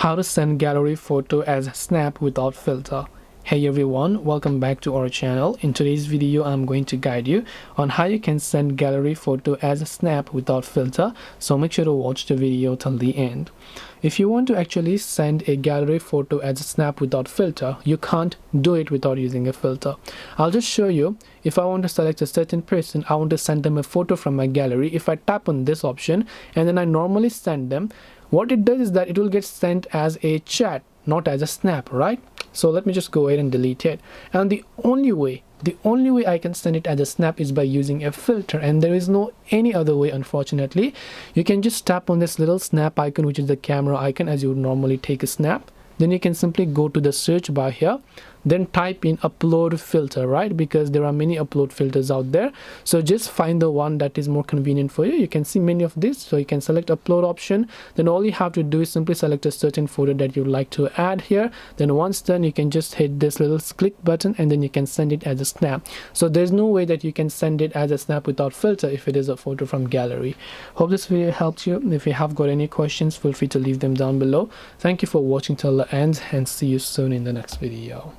How to send gallery photo as snap without filter. Hey everyone, welcome back to our channel. In today's video I'm going to guide you on how you can send gallery photo as a snap without filter, so make sure to watch the video till the end. If you want to actually send a gallery photo as a snap without filter, you can't do it without using a filter. I'll just show you. If I want to select a certain person, I want to send them a photo from my gallery. If I tap on this option and then I normally send them, what it does is that it will get sent as a chat, not as a snap, right? So let me just go ahead and delete it. And the only way I can send it as a snap is by using a filter, and there is no any other way, unfortunately. You can just tap on this little snap icon, which is the camera icon, as you would normally take a snap. Then you can simply go to the search bar here, then type in upload filter, right? Because there are many upload filters out there. So just find the one that is more convenient for you. You can see many of these. So you can select upload option. Then all you have to do is simply select a certain photo that you'd like to add here. Then once done, you can just hit this little click button and then you can send it as a snap. So there's no way that you can send it as a snap without filter if it is a photo from gallery. Hope this video helped you. If you have got any questions, feel free to leave them down below. Thank you for watching till the end and see you soon in the next video.